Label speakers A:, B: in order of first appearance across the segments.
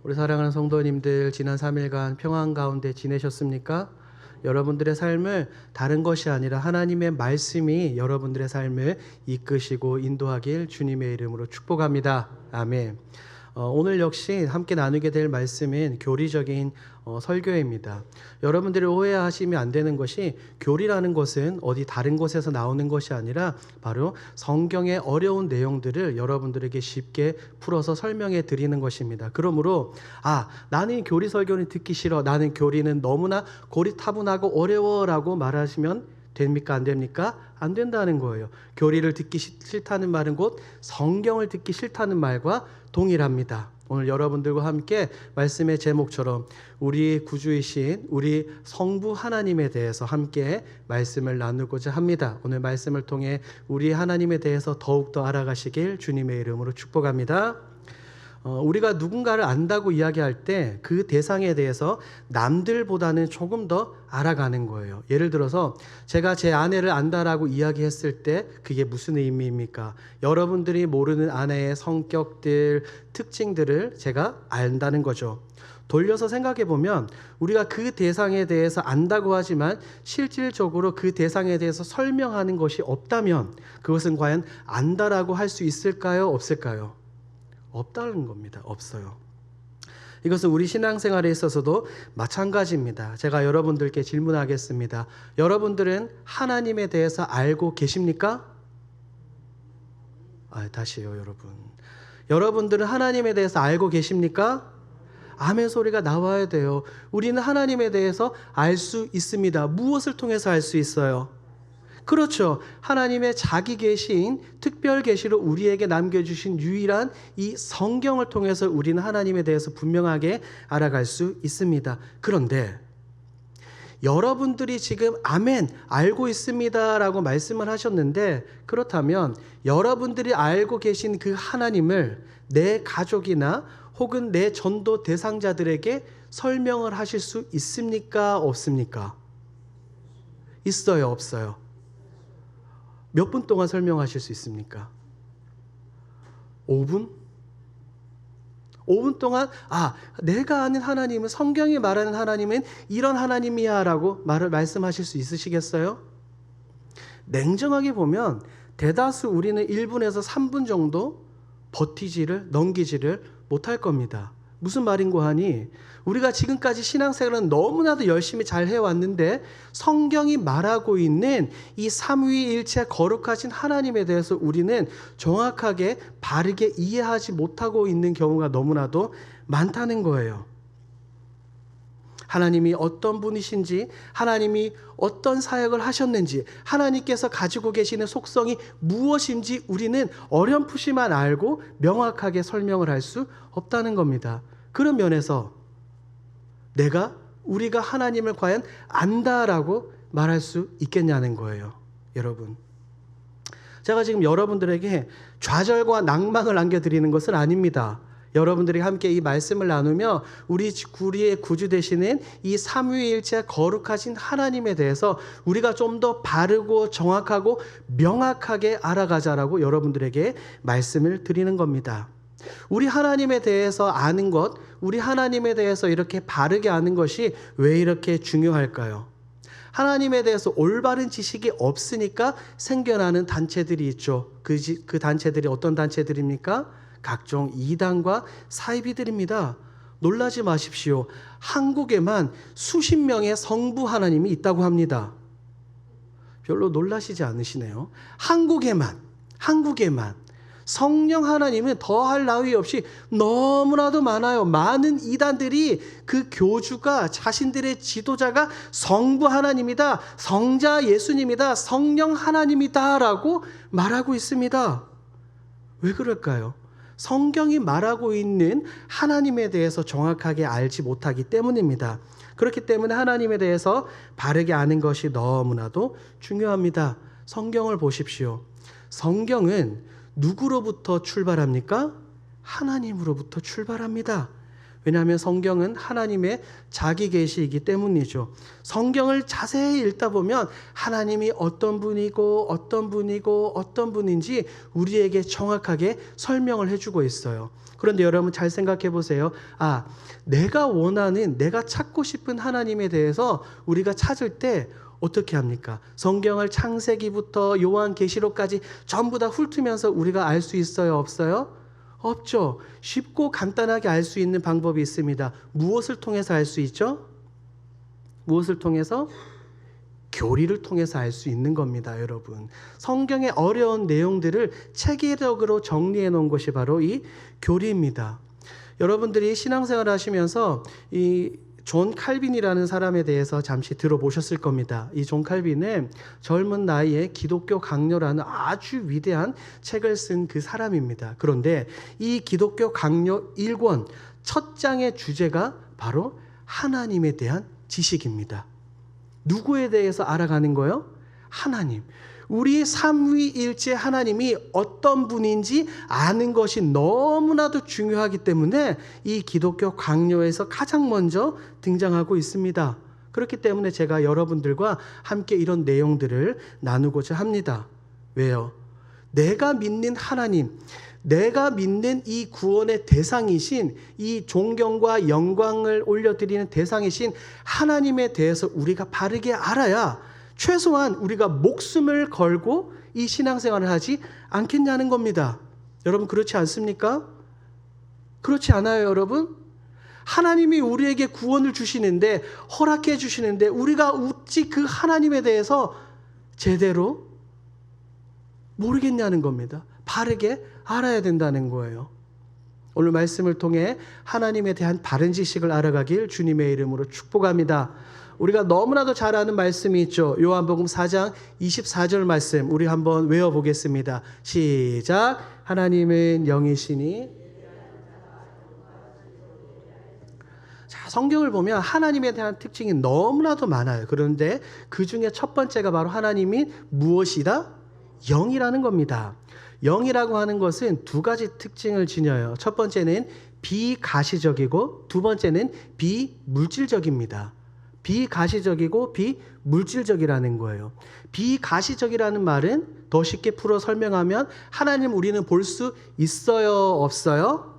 A: 우리 사랑하는 성도님들, 지난 3일간 평안 가운데 지내셨습니까? 여러분들의 삶을 다른 것이 아니라 하나님의 말씀이 여러분들의 삶을 이끄시고 인도하길 주님의 이름으로 축복합니다. 아멘. 오늘 역시 함께 나누게 될 말씀은 교리적인 설교입니다. 여러분들이 오해하시면 안 되는 것이, 교리라는 것은 어디 다른 곳에서 나오는 것이 아니라 바로 성경의 어려운 내용들을 여러분들에게 쉽게 풀어서 설명해 드리는 것입니다. 그러므로 나는 교리 설교는 듣기 싫어, 나는 교리는 너무나 고리타분하고 어려워라고 말하시면 됩니까? 안 됩니까? 안 된다는 거예요. 교리를 듣기 싫다는 말은 곧 성경을 듣기 싫다는 말과 동일합니다. 오늘 여러분들과 함께 말씀의 제목처럼 우리 구주이신 우리 성부 하나님에 대해서 함께 말씀을 나누고자 합니다. 오늘 말씀을 통해 우리 하나님에 대해서 더욱더 알아가시길 주님의 이름으로 축복합니다. 우리가 누군가를 안다고 이야기할 때 그 대상에 대해서 남들보다는 조금 더 알아가는 거예요. 예를 들어서 제가 제 아내를 안다라고 이야기했을 때 그게 무슨 의미입니까? 여러분들이 모르는 아내의 성격들, 특징들을 제가 안다는 거죠. 돌려서 생각해 보면 우리가 그 대상에 대해서 안다고 하지만 실질적으로 그 대상에 대해서 설명하는 것이 없다면 그것은 과연 안다라고 할 수 있을까요? 없을까요? 없다는 겁니다. 없어요. 이것은 우리 신앙생활에 있어서도 마찬가지입니다. 제가 여러분들께 질문하겠습니다. 여러분들은 하나님에 대해서 알고 계십니까? 다시요, 여러분. 여러분들은 하나님에 대해서 알고 계십니까? 아멘 소리가 나와야 돼요. 우리는 하나님에 대해서 알 수 있습니다. 무엇을 통해서 알 수 있어요? 그렇죠. 하나님의 자기 계신 특별 계시로 우리에게 남겨주신 유일한 이 성경을 통해서 우리는 하나님에 대해서 분명하게 알아갈 수 있습니다. 그런데 여러분들이 지금 아멘 알고 있습니다 라고 말씀을 하셨는데, 그렇다면 여러분들이 알고 계신 그 하나님을 내 가족이나 혹은 내 전도 대상자들에게 설명을 하실 수 있습니까? 없습니까? 있어요? 없어요? 몇 분 동안 설명하실 수 있습니까? 5분? 5분 동안 내가 아는 하나님은, 성경이 말하는 하나님은 이런 하나님이야 라고 말씀하실 수 있으시겠어요? 냉정하게 보면 대다수 우리는 1분에서 3분 정도 넘기지를 못할 겁니다. 무슨 말인고 하니, 우리가 지금까지 신앙생활은 너무나도 열심히 잘 해왔는데 성경이 말하고 있는 이 삼위일체 거룩하신 하나님에 대해서 우리는 정확하게 바르게 이해하지 못하고 있는 경우가 너무나도 많다는 거예요. 하나님이 어떤 분이신지, 하나님이 어떤 사역을 하셨는지, 하나님께서 가지고 계시는 속성이 무엇인지 우리는 어렴풋이만 알고 명확하게 설명을 할 수 없다는 겁니다. 그런 면에서 우리가 하나님을 과연 안다라고 말할 수 있겠냐는 거예요. 여러분, 제가 지금 여러분들에게 좌절과 낭망을 안겨드리는 것은 아닙니다. 여러분들이 함께 이 말씀을 나누며 우리의 구주 되시는 이 삼위일체 거룩하신 하나님에 대해서 우리가 좀 더 바르고 정확하고 명확하게 알아가자라고 여러분들에게 말씀을 드리는 겁니다. 우리 하나님에 대해서 아는 것, 우리 하나님에 대해서 이렇게 바르게 아는 것이 왜 이렇게 중요할까요? 하나님에 대해서 올바른 지식이 없으니까 생겨나는 단체들이 있죠. 그 단체들이 어떤 단체들입니까? 각종 이단과 사이비들입니다. 놀라지 마십시오. 한국에만 수십 명의 성부 하나님이 있다고 합니다. 별로 놀라시지 않으시네요. 한국에만 성령 하나님은 더할 나위 없이 너무나도 많아요. 많은 이단들이 그 교주가, 자신들의 지도자가 성부 하나님이다, 성자 예수님이다, 성령 하나님이다 라고 말하고 있습니다. 왜 그럴까요? 성경이 말하고 있는 하나님에 대해서 정확하게 알지 못하기 때문입니다. 그렇기 때문에 하나님에 대해서 바르게 아는 것이 너무나도 중요합니다. 성경을 보십시오. 성경은 누구로부터 출발합니까? 하나님으로부터 출발합니다. 왜냐하면 성경은 하나님의 자기 계시이기 때문이죠. 성경을 자세히 읽다 보면 하나님이 어떤 분이고 어떤 분이고 어떤 분인지 우리에게 정확하게 설명을 해주고 있어요. 그런데 여러분 잘 생각해 보세요. 내가 원하는, 내가 찾고 싶은 하나님에 대해서 우리가 찾을 때 어떻게 합니까? 성경을 창세기부터 요한계시록까지 전부 다 훑으면서 우리가 알 수 있어요? 없어요? 없죠. 쉽고 간단하게 알 수 있는 방법이 있습니다. 무엇을 통해서 알 수 있죠? 무엇을 통해서? 교리를 통해서 알 수 있는 겁니다, 여러분. 성경의 어려운 내용들을 체계적으로 정리해 놓은 것이 바로 이 교리입니다. 여러분들이 신앙생활 하시면서 이 존 칼빈이라는 사람에 대해서 잠시 들어보셨을 겁니다. 이 존 칼빈은 젊은 나이에 기독교 강요라는 아주 위대한 책을 쓴 그 사람입니다. 그런데 이 기독교 강요 1권 첫 장의 주제가 바로 하나님에 대한 지식입니다. 누구에 대해서 알아가는 거예요? 하나님. 우리 삼위일체 하나님이 어떤 분인지 아는 것이 너무나도 중요하기 때문에 이 기독교 강요에서 가장 먼저 등장하고 있습니다. 그렇기 때문에 제가 여러분들과 함께 이런 내용들을 나누고자 합니다. 왜요? 내가 믿는 하나님, 내가 믿는 이 구원의 대상이신, 이 존경과 영광을 올려드리는 대상이신 하나님에 대해서 우리가 바르게 알아야 최소한 우리가 목숨을 걸고 이 신앙생활을 하지 않겠냐는 겁니다. 여러분 그렇지 않습니까? 그렇지 않아요, 여러분? 하나님이 우리에게 구원을 주시는데, 허락해 주시는데 우리가 어찌 그 하나님에 대해서 제대로 모르겠냐는 겁니다. 바르게 알아야 된다는 거예요. 오늘 말씀을 통해 하나님에 대한 바른 지식을 알아가길 주님의 이름으로 축복합니다. 우리가 너무나도 잘 아는 말씀이 있죠. 요한복음 4장 24절 말씀 우리 한번 외워보겠습니다. 시작. 하나님은 영이시니. 자, 성경을 보면 하나님에 대한 특징이 너무나도 많아요. 그런데 그 중에 첫 번째가 바로 하나님이 무엇이다? 영이라는 겁니다. 영이라고 하는 것은 두 가지 특징을 지녀요. 첫 번째는 비가시적이고 두 번째는 비물질적입니다. 비가시적이고 비물질적이라는 거예요. 비가시적이라는 말은 더 쉽게 풀어 설명하면 하나님 우리는 볼 수 있어요? 없어요?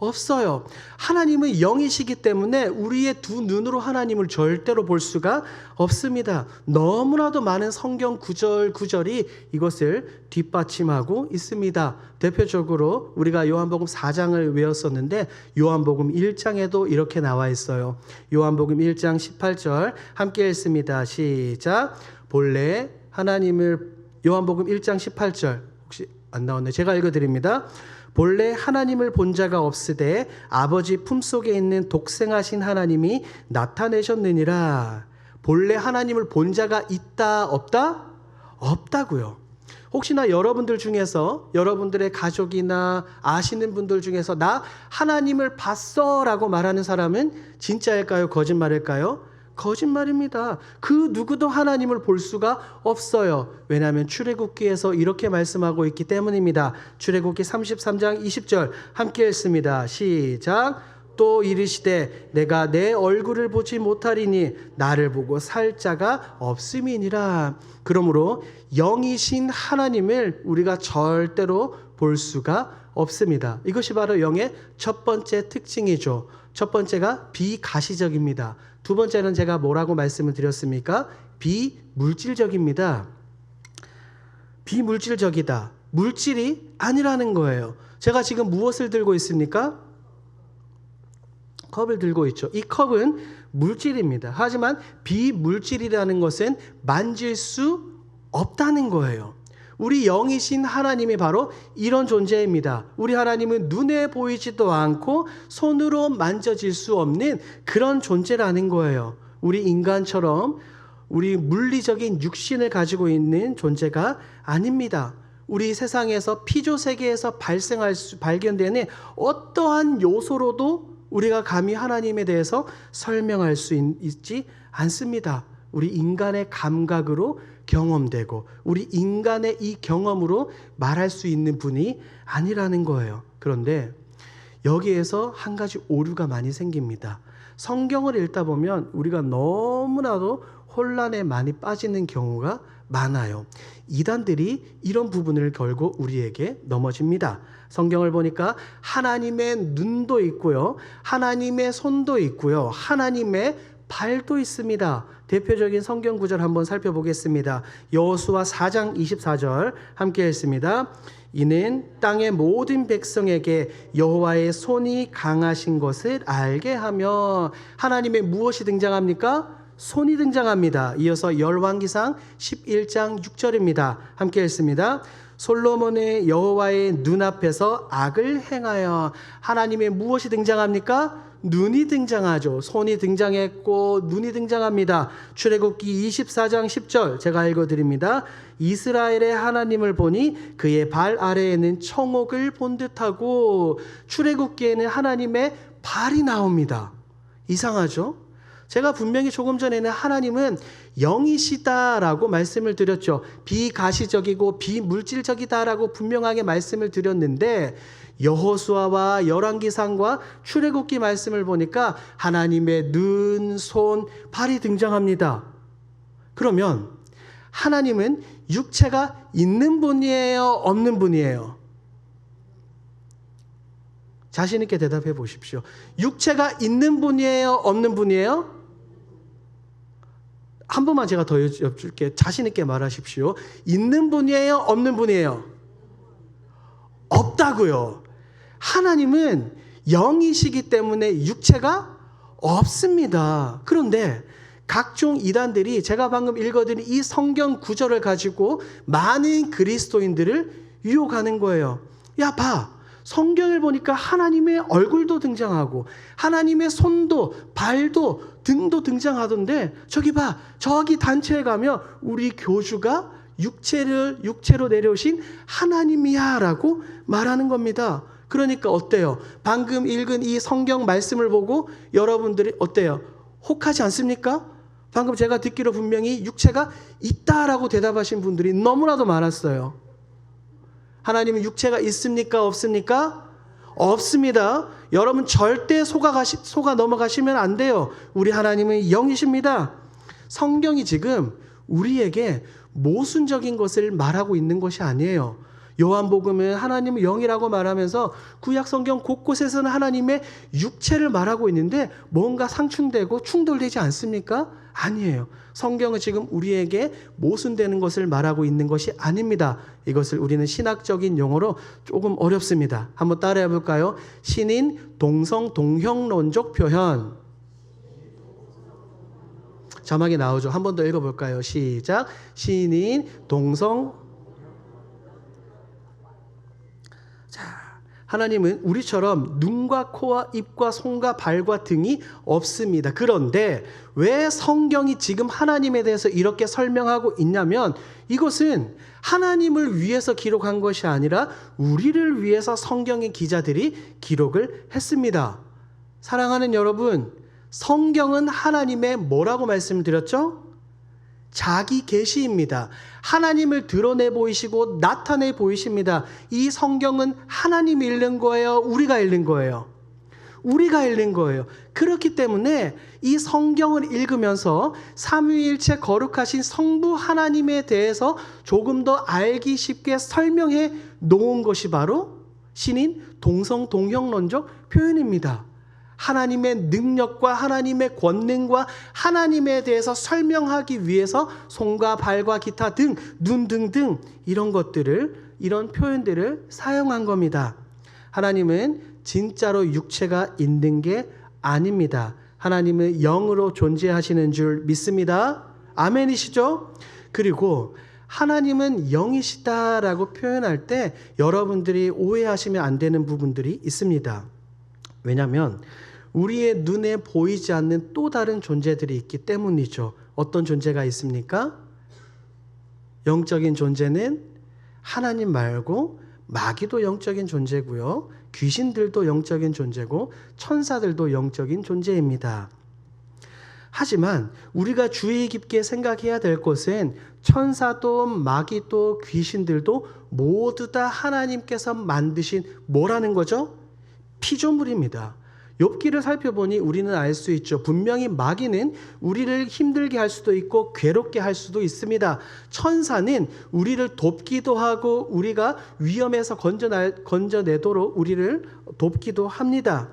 A: 없어요. 하나님은 영이시기 때문에 우리의 두 눈으로 하나님을 절대로 볼 수가 없습니다. 너무나도 많은 성경 구절이 이것을 뒷받침하고 있습니다. 대표적으로 우리가 요한복음 4장을 외웠었는데 요한복음 1장에도 이렇게 나와 있어요. 요한복음 1장 18절 함께 읽습니다. 시작. 본래 하나님을, 요한복음 1장 18절 혹시 안 나왔네? 제가 읽어드립니다. 본래 하나님을 본 자가 없으되 아버지 품속에 있는 독생하신 하나님이 나타내셨느니라. 본래 하나님을 본 자가 있다 없다? 없다고요. 혹시나 여러분들 중에서 여러분들의 가족이나 아시는 분들 중에서 나 하나님을 봤어 라고 말하는 사람은 진짜일까요? 거짓말일까요? 거짓말입니다. 그 누구도 하나님을 볼 수가 없어요. 왜냐하면 출애굽기에서 이렇게 말씀하고 있기 때문입니다. 출애굽기 33장 20절 함께 읽습니다. 시작. 또 이르시되 내가 내 얼굴을 보지 못하리니 나를 보고 살 자가 없음이니라. 그러므로 영이신 하나님을 우리가 절대로 볼 수가 없습니다. 이것이 바로 영의 첫 번째 특징이죠. 첫 번째가 비가시적입니다. 두 번째는 제가 뭐라고 말씀을 드렸습니까? 비물질적입니다. 비물질적이다. 물질이 아니라는 거예요. 제가 지금 무엇을 들고 있습니까? 컵을 들고 있죠. 이 컵은 물질입니다. 하지만 비물질이라는 것은 만질 수 없다는 거예요. 우리 영이신 하나님이 바로 이런 존재입니다. 우리 하나님은 눈에 보이지도 않고 손으로 만져질 수 없는 그런 존재라는 거예요. 우리 인간처럼 우리 물리적인 육신을 가지고 있는 존재가 아닙니다. 우리 세상에서 피조 세계에서 발견되는 어떠한 요소로도 우리가 감히 하나님에 대해서 설명할 수 있지 않습니다. 우리 인간의 감각으로 경험되고 우리 인간의 이 경험으로 말할 수 있는 분이 아니라는 거예요. 그런데 여기에서 한 가지 오류가 많이 생깁니다. 성경을 읽다 보면 우리가 너무나도 혼란에 많이 빠지는 경우가 많아요. 이단들이 이런 부분을 걸고 우리에게 넘어집니다. 성경을 보니까 하나님의 눈도 있고요, 하나님의 손도 있고요, 하나님의 발도 있습니다. 대표적인 성경 구절 한번 살펴보겠습니다. 여호수아 4장 24절 함께 읽습니다. 이는 땅의 모든 백성에게 여호와의 손이 강하신 것을 알게 하며, 하나님의 무엇이 등장합니까? 손이 등장합니다. 이어서 열왕기상 11장 6절입니다. 함께 읽습니다. 솔로몬의 여호와의 눈앞에서 악을 행하여, 하나님의 무엇이 등장합니까? 눈이 등장하죠. 손이 등장했고 눈이 등장합니다. 출애굽기 24장 10절 제가 읽어드립니다. 이스라엘의 하나님을 보니 그의 발 아래에는 청옥을 본 듯하고, 출애굽기에는 하나님의 발이 나옵니다. 이상하죠? 제가 분명히 조금 전에는 하나님은 영이시다라고 말씀을 드렸죠. 비가시적이고 비물질적이다라고 분명하게 말씀을 드렸는데, 여호수아와 열왕기상과 출애굽기 말씀을 보니까 하나님의 눈, 손, 발이 등장합니다. 그러면 하나님은 육체가 있는 분이에요, 없는 분이에요? 자신 있게 대답해 보십시오. 육체가 있는 분이에요, 없는 분이에요? 한 번만 제가 더 여쭐게. 자신 있게 말하십시오. 있는 분이에요, 없는 분이에요? 없다고요. 하나님은 영이시기 때문에 육체가 없습니다. 그런데 각종 이단들이 제가 방금 읽어드린 이 성경 구절을 가지고 많은 그리스도인들을 유혹하는 거예요. 야, 봐. 성경을 보니까 하나님의 얼굴도 등장하고 하나님의 손도 발도 등도 등장하던데, 저기 봐, 저기 단체에 가면 우리 교주가 육체로 내려오신 하나님이야 라고 말하는 겁니다. 그러니까 어때요? 방금 읽은 이 성경 말씀을 보고 여러분들이 어때요? 혹하지 않습니까? 방금 제가 듣기로 분명히 육체가 있다라고 대답하신 분들이 너무나도 많았어요. 하나님은 육체가 있습니까? 없습니까? 없습니다. 여러분 절대 속아 넘어가시면 안 돼요. 우리 하나님은 영이십니다. 성경이 지금 우리에게 모순적인 것을 말하고 있는 것이 아니에요. 요한복음은 하나님은 영이라고 말하면서 구약 성경 곳곳에서는 하나님의 육체를 말하고 있는데 뭔가 상충되고 충돌되지 않습니까? 아니에요. 성경은 지금 우리에게 모순되는 것을 말하고 있는 것이 아닙니다. 이것을 우리는 신학적인 용어로 조금 어렵습니다. 한번 따라해 볼까요? 신인 동성 동형론적 표현. 자막이 나오죠. 한 번 더 읽어볼까요? 시작. 신인 동성. 하나님은 우리처럼 눈과 코와 입과 손과 발과 등이 없습니다. 그런데 왜 성경이 지금 하나님에 대해서 이렇게 설명하고 있냐면, 이것은 하나님을 위해서 기록한 것이 아니라 우리를 위해서 성경의 기자들이 기록을 했습니다. 사랑하는 여러분, 성경은 하나님의 뭐라고 말씀드렸죠? 자기 계시입니다. 하나님을 드러내 보이시고 나타내 보이십니다. 이 성경은 하나님이 읽는 거예요? 우리가 읽는 거예요? 우리가 읽는 거예요. 그렇기 때문에 이 성경을 읽으면서 삼위일체 거룩하신 성부 하나님에 대해서 조금 더 알기 쉽게 설명해 놓은 것이 바로 신인 동성 동형론적 표현입니다. 하나님의 능력과 하나님의 권능과 하나님에 대해서 설명하기 위해서 손과 발과 기타 등, 눈 등등 이런 것들을, 이런 표현들을 사용한 겁니다. 하나님은 진짜로 육체가 있는 게 아닙니다. 하나님은 영으로 존재하시는 줄 믿습니다. 아멘이시죠? 그리고 하나님은 영이시다라고 표현할 때 여러분들이 오해하시면 안 되는 부분들이 있습니다. 왜냐하면 우리의 눈에 보이지 않는 또 다른 존재들이 있기 때문이죠. 어떤 존재가 있습니까? 영적인 존재는 하나님 말고 마귀도 영적인 존재고요, 귀신들도 영적인 존재고 천사들도 영적인 존재입니다. 하지만 우리가 주의 깊게 생각해야 될 것은 천사도 마귀도 귀신들도 모두 다 하나님께서 만드신 뭐라는 거죠? 피조물입니다. 욥기를 살펴보니 우리는 알 수 있죠. 분명히 마귀는 우리를 힘들게 할 수도 있고 괴롭게 할 수도 있습니다. 천사는 우리를 돕기도 하고 우리가 위험에서 건져내도록 우리를 돕기도 합니다.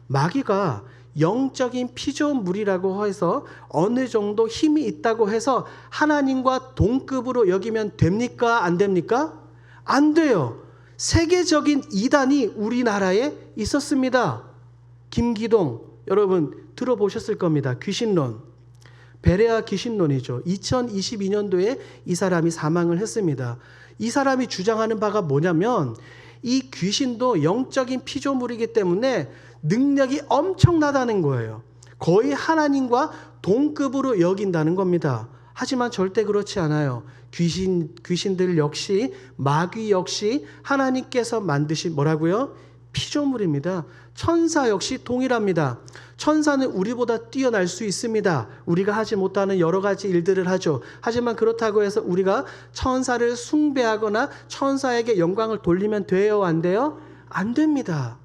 A: 마귀가 영적인 피조물이라고 해서 어느 정도 힘이 있다고 해서 하나님과 동급으로 여기면 됩니까? 안 됩니까? 안 돼요. 세계적인 이단이 우리나라에 있었습니다. 김기동 여러분 들어보셨을 겁니다. 귀신론. 베레아 귀신론이죠. 2022년도에 이 사람이 사망을 했습니다. 이 사람이 주장하는 바가 뭐냐면 이 귀신도 영적인 피조물이기 때문에 능력이 엄청나다는 거예요. 거의 하나님과 동급으로 여긴다는 겁니다. 하지만 절대 그렇지 않아요. 귀신들 역시 마귀 역시 하나님께서 만드신 뭐라고요? 피조물입니다. 천사 역시 동일합니다. 천사는 우리보다 뛰어날 수 있습니다. 우리가 하지 못하는 여러 가지 일들을 하죠. 하지만 그렇다고 해서 우리가 천사를 숭배하거나 천사에게 영광을 돌리면 돼요? 안 돼요? 안 됩니다.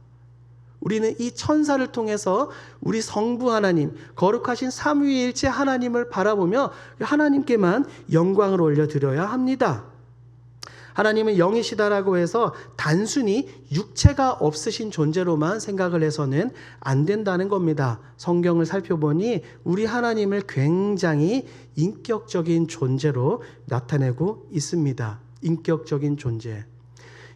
A: 우리는 이 천사를 통해서 우리 성부 하나님, 거룩하신 삼위일체 하나님을 바라보며 하나님께만 영광을 올려드려야 합니다. 하나님은 영이시다라고 해서 단순히 육체가 없으신 존재로만 생각을 해서는 안 된다는 겁니다. 성경을 살펴보니 우리 하나님을 굉장히 인격적인 존재로 나타내고 있습니다. 인격적인 존재.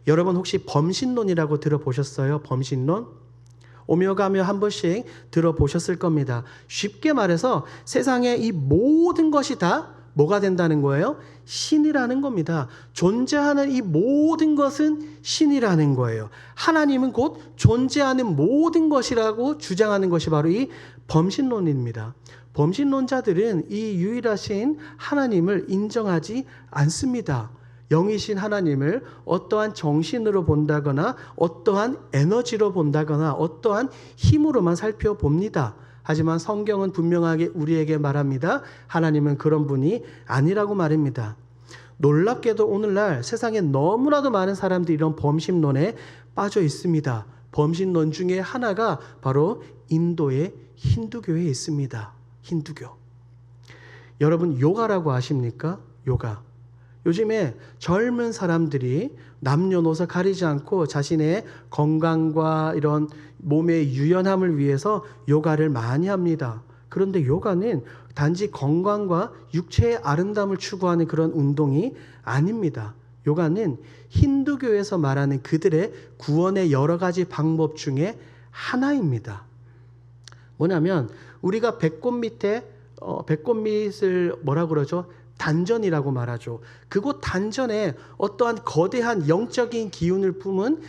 A: 여러분 혹시 범신론이라고 들어보셨어요? 범신론? 오며 가며 한 번씩 들어보셨을 겁니다. 쉽게 말해서 세상의 이 모든 것이 다 뭐가 된다는 거예요? 신이라는 겁니다. 존재하는 이 모든 것은 신이라는 거예요. 하나님은 곧 존재하는 모든 것이라고 주장하는 것이 바로 이 범신론입니다. 범신론자들은 이 유일하신 하나님을 인정하지 않습니다. 영이신 하나님을 어떠한 정신으로 본다거나 어떠한 에너지로 본다거나 어떠한 힘으로만 살펴봅니다. 하지만 성경은 분명하게 우리에게 말합니다. 하나님은 그런 분이 아니라고 말입니다. 놀랍게도 오늘날 세상에 너무나도 많은 사람들이 이런 범신론에 빠져 있습니다. 범신론 중에 하나가 바로 인도의 힌두교에 있습니다. 힌두교. 여러분 요가라고 아십니까? 요가. 요즘에 젊은 사람들이 남녀노소 가리지 않고 자신의 건강과 이런 몸의 유연함을 위해서 요가를 많이 합니다. 그런데 요가는 단지 건강과 육체의 아름다움을 추구하는 그런 운동이 아닙니다. 요가는 힌두교에서 말하는 그들의 구원의 여러 가지 방법 중에 하나입니다. 뭐냐면 우리가 배꼽밑을 뭐라 그러죠? 단전이라고 말하죠. 그곳 단전에 어떠한 거대한 영적인 기운을 품은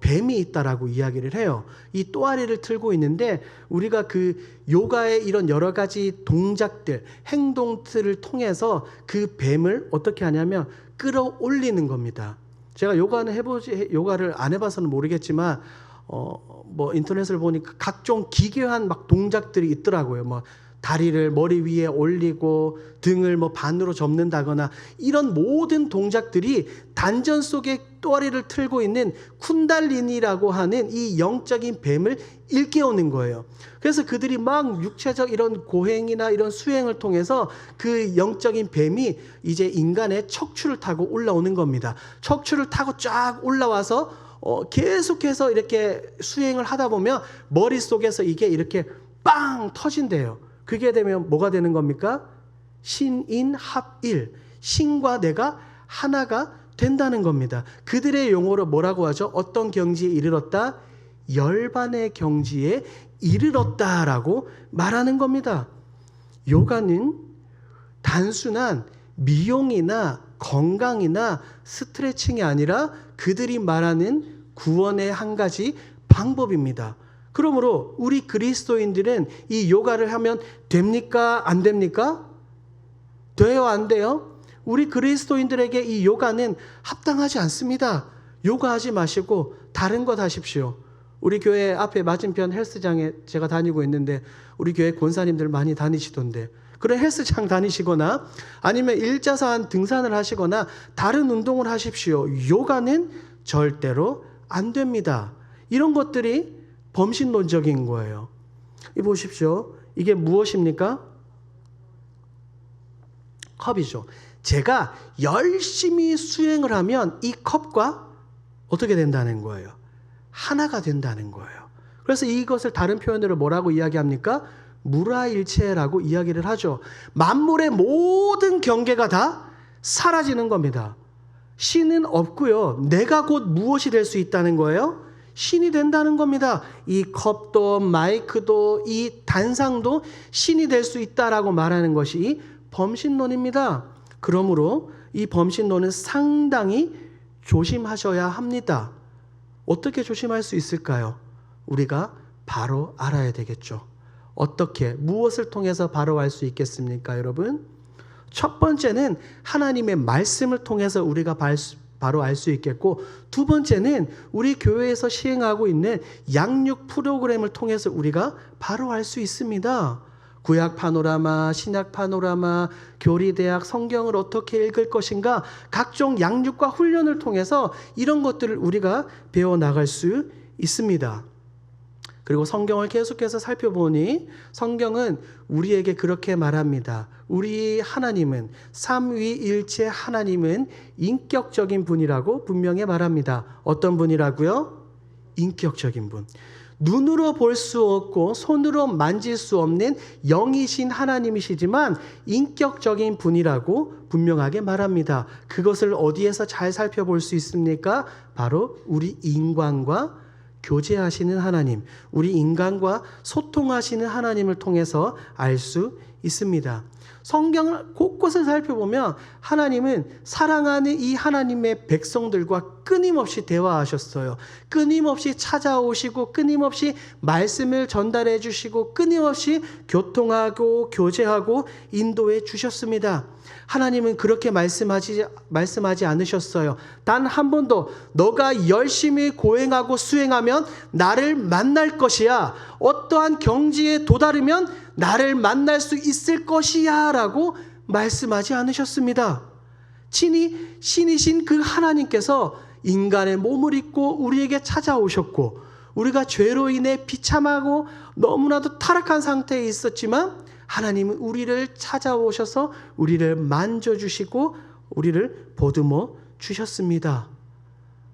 A: 뱀이 있다라고 이야기를 해요. 이 또아리를 틀고 있는데 우리가 그 요가의 이런 여러 가지 동작들, 행동들을 통해서 그 뱀을 어떻게 하냐면 끌어올리는 겁니다. 제가 요가를 안 해봐서는 모르겠지만 뭐 인터넷을 보니까 각종 기괴한 막 동작들이 있더라고요. 뭐 다리를 머리 위에 올리고 등을 뭐 반으로 접는다거나 이런 모든 동작들이 단전 속에 또아리를 틀고 있는 쿤달리니라고 하는 이 영적인 뱀을 일깨우는 거예요. 그래서 그들이 막 육체적 이런 고행이나 이런 수행을 통해서 그 영적인 뱀이 이제 인간의 척추를 타고 올라오는 겁니다. 척추를 타고 쫙 올라와서 계속해서 이렇게 수행을 하다 보면 머릿속에서 이게 이렇게 빵 터진대요. 그게 되면 뭐가 되는 겁니까? 신인합일. 신과 내가 하나가 된다는 겁니다. 그들의 용어로 뭐라고 하죠? 어떤 경지에 이르렀다? 열반의 경지에 이르렀다라고 말하는 겁니다. 요가는 단순한 미용이나 건강이나 스트레칭이 아니라 그들이 말하는 구원의 한 가지 방법입니다. 그러므로 우리 그리스도인들은 이 요가를 하면 됩니까? 안 됩니까? 돼요? 안 돼요? 우리 그리스도인들에게 이 요가는 합당하지 않습니다. 요가하지 마시고 다른 것 하십시오. 우리 교회 앞에 맞은편 헬스장에 제가 다니고 있는데 우리 교회 권사님들 많이 다니시던데 그런 헬스장 다니시거나 아니면 일자산 등산을 하시거나 다른 운동을 하십시오. 요가는 절대로 안 됩니다. 이런 것들이 범신론적인 거예요. 이 보십시오. 이게 무엇입니까? 컵이죠. 제가 열심히 수행을 하면 이 컵과 어떻게 된다는 거예요? 하나가 된다는 거예요. 그래서 이것을 다른 표현으로 뭐라고 이야기합니까? 무라일체라고 이야기를 하죠. 만물의 모든 경계가 다 사라지는 겁니다. 신은 없고요. 내가 곧 무엇이 될 수 있다는 거예요? 신이 된다는 겁니다. 이 컵도 마이크도 이 단상도 신이 될 수 있다라고 말하는 것이 범신론입니다. 그러므로 이 범신론은 상당히 조심하셔야 합니다. 어떻게 조심할 수 있을까요? 우리가 바로 알아야 되겠죠. 어떻게, 무엇을 통해서 바로 알 수 있겠습니까, 여러분? 첫 번째는 하나님의 말씀을 통해서 우리가 바로 알 수 있겠고, 두 번째는 우리 교회에서 시행하고 있는 양육 프로그램을 통해서 우리가 바로 알 수 있습니다. 구약 파노라마, 신약 파노라마, 교리대학, 성경을 어떻게 읽을 것인가, 각종 양육과 훈련을 통해서 이런 것들을 우리가 배워나갈 수 있습니다. 그리고 성경을 계속해서 살펴보니 성경은 우리에게 그렇게 말합니다. 우리 하나님은, 삼위일체 하나님은 인격적인 분이라고 분명히 말합니다. 어떤 분이라고요? 인격적인 분. 눈으로 볼 수 없고 손으로 만질 수 없는 영이신 하나님이시지만 인격적인 분이라고 분명하게 말합니다. 그것을 어디에서 잘 살펴볼 수 있습니까? 바로 우리 인간과 교제하시는 하나님, 우리 인간과 소통하시는 하나님을 통해서 알 수 있습니다. 성경을 곳곳을 살펴보면 하나님은 사랑하는 이 하나님의 백성들과 끊임없이 대화하셨어요. 끊임없이 찾아오시고 끊임없이 말씀을 전달해 주시고 끊임없이 교통하고 교제하고 인도해 주셨습니다. 하나님은 그렇게 말씀하지 않으셨어요. 단 한 번도 너가 열심히 고행하고 수행하면 나를 만날 것이야. 어떠한 경지에 도달하면 나를 만날 수 있을 것이야 라고 말씀하지 않으셨습니다. 친히 신이신 그 하나님께서 인간의 몸을 입고 우리에게 찾아오셨고, 우리가 죄로 인해 비참하고 너무나도 타락한 상태에 있었지만 하나님은 우리를 찾아오셔서 우리를 만져주시고 우리를 보듬어 주셨습니다.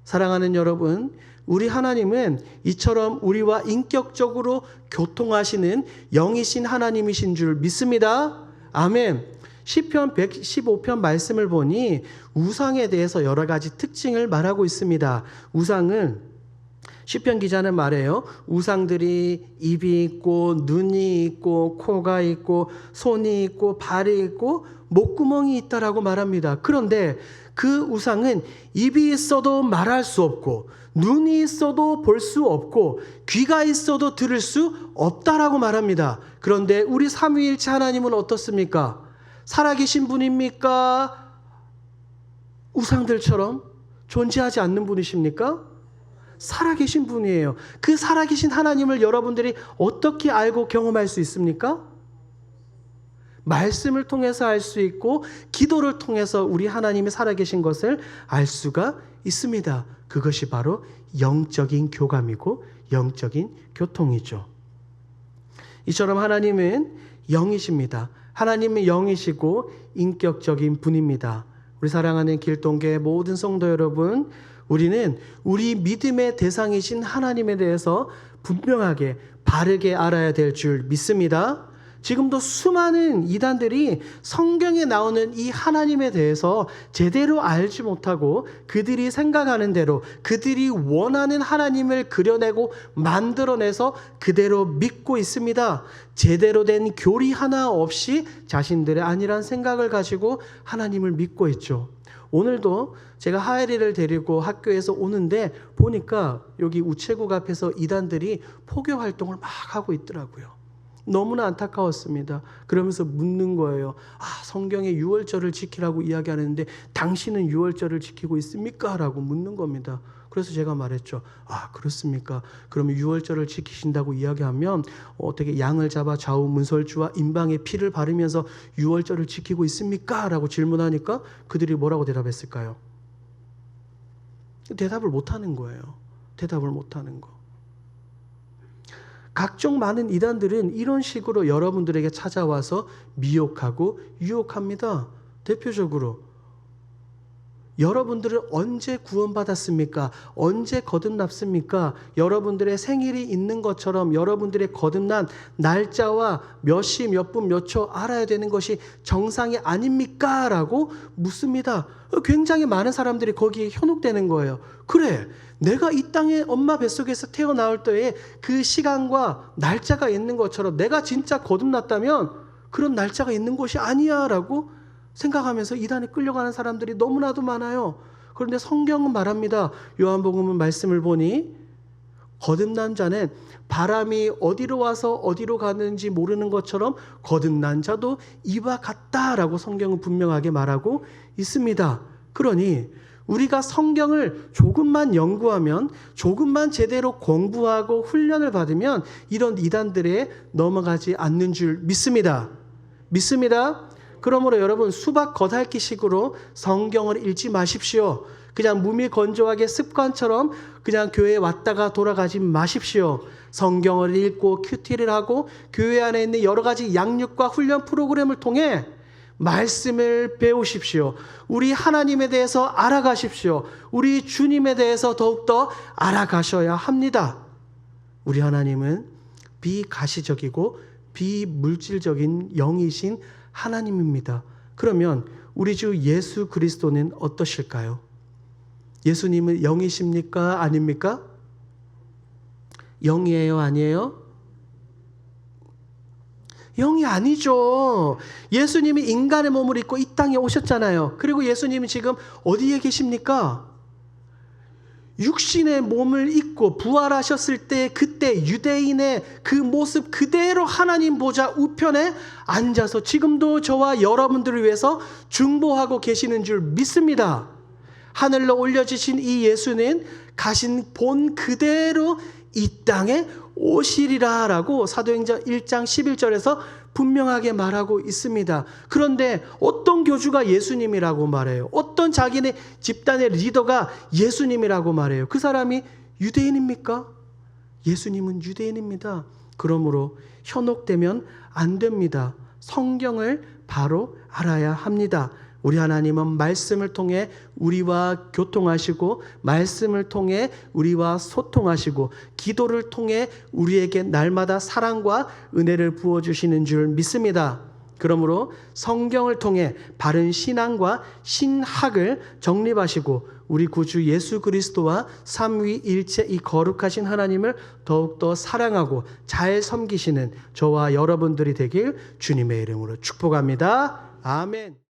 A: 사랑하는 여러분, 우리 하나님은 이처럼 우리와 인격적으로 교통하시는 영이신 하나님이신 줄 믿습니다. 아멘. 시편 115편 말씀을 보니 우상에 대해서 여러 가지 특징을 말하고 있습니다. 우상은, 시편 기자는 말해요. 우상들이 입이 있고 눈이 있고 코가 있고 손이 있고 발이 있고 목구멍이 있다라고 말합니다. 그런데 그 우상은 입이 있어도 말할 수 없고 눈이 있어도 볼 수 없고 귀가 있어도 들을 수 없다라고 말합니다. 그런데 우리 삼위일체 하나님은 어떻습니까? 살아계신 분입니까? 우상들처럼 존재하지 않는 분이십니까? 살아계신 분이에요. 그 살아계신 하나님을 여러분들이 어떻게 알고 경험할 수 있습니까? 말씀을 통해서 알 수 있고 기도를 통해서 우리 하나님이 살아계신 것을 알 수가 있습니다. 그것이 바로 영적인 교감이고 영적인 교통이죠. 이처럼 하나님은 영이십니다. 하나님은 영이시고 인격적인 분입니다. 우리 사랑하는 길동교회 모든 성도 여러분, 우리는 우리 믿음의 대상이신 하나님에 대해서 분명하게 바르게 알아야 될 줄 믿습니다. 지금도 수많은 이단들이 성경에 나오는 이 하나님에 대해서 제대로 알지 못하고 그들이 생각하는 대로 그들이 원하는 하나님을 그려내고 만들어내서 그대로 믿고 있습니다. 제대로 된 교리 하나 없이 자신들의 아니란 생각을 가지고 하나님을 믿고 있죠. 오늘도 제가 하엘이를 데리고 학교에서 오는데 보니까 여기 우체국 앞에서 이단들이 포교 활동을 막 하고 있더라고요. 너무나 안타까웠습니다. 그러면서 묻는 거예요. 성경에 유월절을 지키라고 이야기하는데 당신은 유월절을 지키고 있습니까? 라고 묻는 겁니다. 그래서 제가 말했죠. 그렇습니까? 그러면 유월절을 지키신다고 이야기하면 어떻게 양을 잡아 좌우 문설주와 임방에 피를 바르면서 유월절을 지키고 있습니까? 라고 질문하니까 그들이 뭐라고 대답했을까요? 대답을 못하는 거예요. 대답을 못하는 거. 각종 많은 이단들은 이런 식으로 여러분들에게 찾아와서 미혹하고 유혹합니다. 대표적으로 여러분들은 언제 구원받았습니까? 언제 거듭났습니까? 여러분들의 생일이 있는 것처럼 여러분들의 거듭난 날짜와 몇 시, 몇 분, 몇 초 알아야 되는 것이 정상이 아닙니까? 라고 묻습니다. 굉장히 많은 사람들이 거기에 현혹되는 거예요. 그래, 내가 이 땅에 엄마 뱃속에서 태어나올 때에 그 시간과 날짜가 있는 것처럼 내가 진짜 거듭났다면 그런 날짜가 있는 것이 아니야 라고 생각하면서 이단에 끌려가는 사람들이 너무나도 많아요. 그런데 성경은 말합니다. 요한복음 말씀을 보니 거듭난 자는 바람이 어디로 와서 어디로 가는지 모르는 것처럼 거듭난 자도 이와 같다라고 성경은 분명하게 말하고 있습니다. 그러니 우리가 성경을 조금만 연구하면, 조금만 제대로 공부하고 훈련을 받으면 이런 이단들에 넘어가지 않는 줄 믿습니다. 그러므로 여러분, 수박 겉핥기식으로 성경을 읽지 마십시오. 그냥 무미건조하게 습관처럼 그냥 교회에 왔다가 돌아가지 마십시오. 성경을 읽고 큐티를 하고 교회 안에 있는 여러 가지 양육과 훈련 프로그램을 통해 말씀을 배우십시오. 우리 하나님에 대해서 알아가십시오. 우리 주님에 대해서 더욱더 알아가셔야 합니다. 우리 하나님은 비가시적이고 비물질적인 영이신 하나님입니다. 그러면 우리 주 예수 그리스도는 어떠실까요? 예수님은 영이십니까? 아닙니까? 영이에요? 아니에요? 영이 아니죠. 예수님이 인간의 몸을 입고 이 땅에 오셨잖아요. 그리고 예수님이 지금 어디에 계십니까? 육신의 몸을 입고 부활하셨을 때 그때 유대인의 그 모습 그대로 하나님 보좌 우편에 앉아서 지금도 저와 여러분들을 위해서 중보하고 계시는 줄 믿습니다. 하늘로 올려지신 이 예수는 가신 본 그대로 이 땅에 오시리라 라고 사도행전 1장 11절에서 분명하게 말하고 있습니다. 그런데 어떤 교주가 예수님이라고 말해요? 어떤 자기네 집단의 리더가 예수님이라고 말해요? 그 사람이 유대인입니까? 예수님은 유대인입니다. 그러므로 현혹되면 안 됩니다. 성경을 바로 알아야 합니다. 우리 하나님은 말씀을 통해 우리와 교통하시고 말씀을 통해 우리와 소통하시고 기도를 통해 우리에게 날마다 사랑과 은혜를 부어주시는 줄 믿습니다. 그러므로 성경을 통해 바른 신앙과 신학을 정립하시고 우리 구주 예수 그리스도와 삼위일체 이 거룩하신 하나님을 더욱더 사랑하고 잘 섬기시는 저와 여러분들이 되길 주님의 이름으로 축복합니다. 아멘.